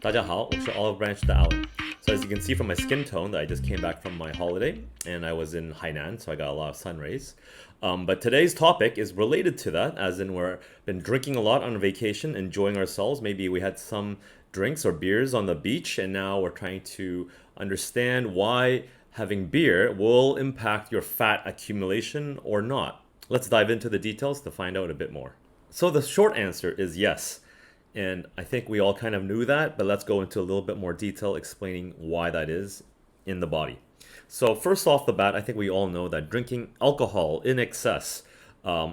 大家好，我是 Olive Branch 的 Alan. So as you can see from my skin tone that I just came back from my holiday and I was in Hainan, so I got a lot of sun rays. But today's topic is related to that, as in we've been drinking a lot on vacation, enjoying ourselves. Maybe we had some drinks or beers on the beach, and now we're trying to understand why having beer will impact your fat accumulation or not. Let's dive into the details to find out a bit more. So the short answer is yes. And I think we all kind of knew that, but let's go into a little bit more detail explaining why that is in the body. So, first off the bat, I think we all know that drinking alcohol in excess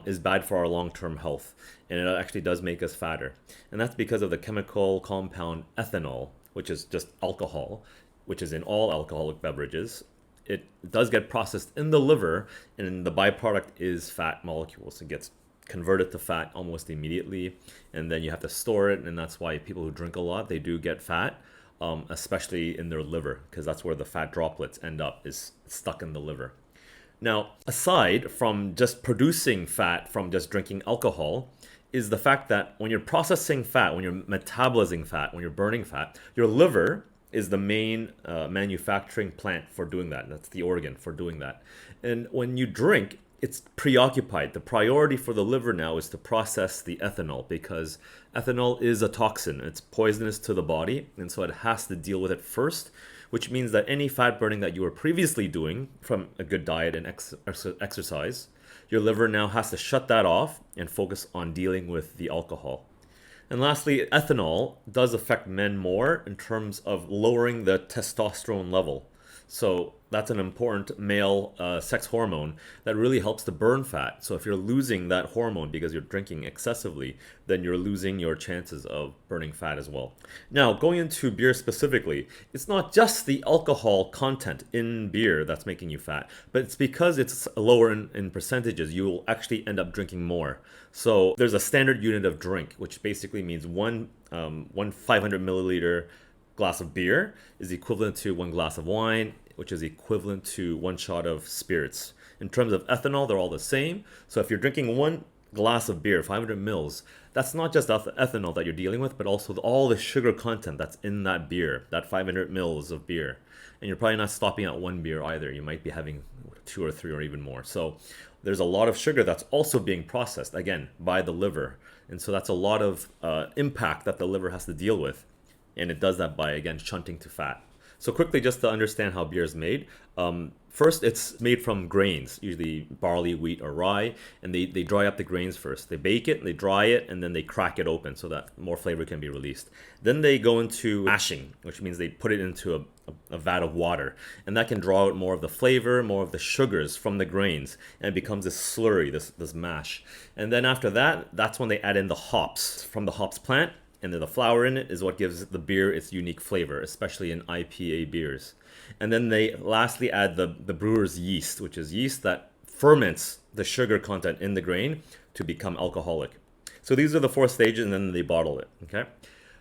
is bad for our long term health, and it actually does make us fatter. And that's because of the chemical compound ethanol, which is just alcohol, which is in all alcoholic beverages. It does get processed in the liver, and the byproduct is fat molecules. It gets converted to fat almost immediately, and then you have to store it, and that's why people who drink a lot, they do get fat, especially in their liver, because that's where the fat droplets end up, is stuck in the liver. Now, aside from just producing fat from just drinking alcohol, is the fact that when you're processing fat, when you're metabolizing fat, when you're burning fat, your liver is the main manufacturing plant for doing that. That's the organ for doing that. And when you drink, it's preoccupied. The priority for the liver now is to process the ethanol, because ethanol is a toxin. It's poisonous to the body, and so it has to deal with it first, which means that any fat burning that you were previously doing from a good diet and exercise, your liver now has to shut that off and focus on dealing with the alcohol. And lastly, ethanol does affect men more in terms of lowering the testosterone level. So that's an important male sex hormone that really helps to burn fat. So if you're losing that hormone because you're drinking excessively, then you're losing your chances of burning fat as well. Now, going into beer specifically, it's not just the alcohol content in beer that's making you fat, but it's because it's lower in percentages, you will actually end up drinking more. So there's a standard unit of drink, which basically means one 500 milliliter glass of beer is equivalent to one glass of wine, which is equivalent to one shot of spirits. In terms of ethanol, they're all the same. So if you're drinking one glass of beer, 500 mils, that's not just ethanol that you're dealing with, but also all the sugar content that's in that beer, that 500 mils of beer. And you're probably not stopping at one beer either. You might be having two or three or even more. So there's a lot of sugar that's also being processed, again, by the liver. And so that's a lot of impact that the liver has to deal with. And it does that by, again, shunting to fat. So quickly, just to understand how beer is made. First, it's made from grains, usually barley, wheat, or rye, and they dry up the grains first. They bake it, they dry it, and then they crack it open so that more flavor can be released. Then they go into mashing, which means they put it into a vat of water, and that can draw out more of the flavor, more of the sugars from the grains, and it becomes this slurry, this mash. And then after that, that's when they add in the hops from the hops plant, and then the flour in it is what gives the beer its unique flavor, especially in IPA beers. And then they lastly add the brewer's yeast, which is yeast that ferments the sugar content in the grain to become alcoholic. So these are the four stages, and then they bottle it. Okay.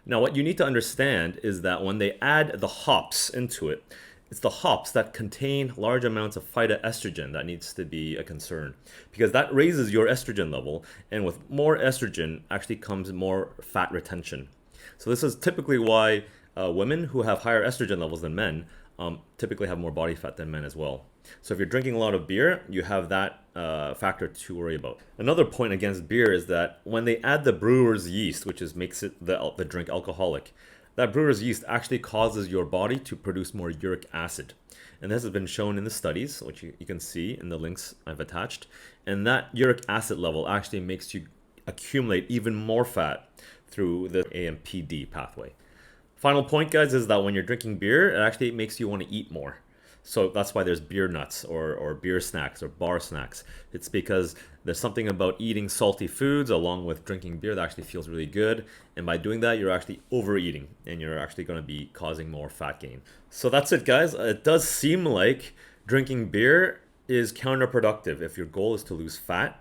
Now, what you need to understand is that when they add the hops into it, it's the hops that contain large amounts of phytoestrogen that needs to be a concern, because that raises your estrogen level, and with more estrogen actually comes more fat retention. So this is typically why women who have higher estrogen levels than men typically have more body fat than men as well. So if you're drinking a lot of beer, you have that factor to worry about. Another point against beer is that when they add the brewer's yeast, which makes it the drink alcoholic, that brewer's yeast actually causes your body to produce more uric acid. And this has been shown in the studies, which you can see in the links I've attached. And that uric acid level actually makes you accumulate even more fat through the AMPD pathway. Final point, guys, is that when you're drinking beer, it actually makes you want to eat more. So that's why there's beer nuts or beer snacks or bar snacks. It's because there's something about eating salty foods along with drinking beer that actually feels really good. And by doing that, you're actually overeating and you're actually going to be causing more fat gain. So that's it, guys. It does seem like drinking beer is counterproductive if your goal is to lose fat.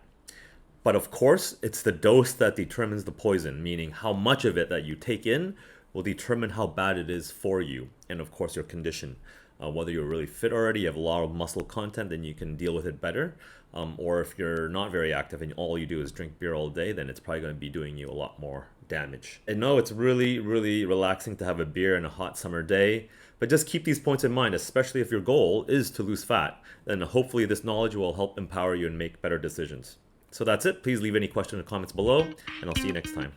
But of course, it's the dose that determines the poison, meaning how much of it that you take in will determine how bad it is for you and, of course, your condition. Whether you're really fit already, you have a lot of muscle content, then you can deal with it better. Or if you're not very active and all you do is drink beer all day, then it's probably going to be doing you a lot more damage. And no, it's really, really relaxing to have a beer on a hot summer day. But just keep these points in mind, especially if your goal is to lose fat. Then hopefully this knowledge will help empower you and make better decisions. So that's it. Please leave any questions or comments below, and I'll see you next time.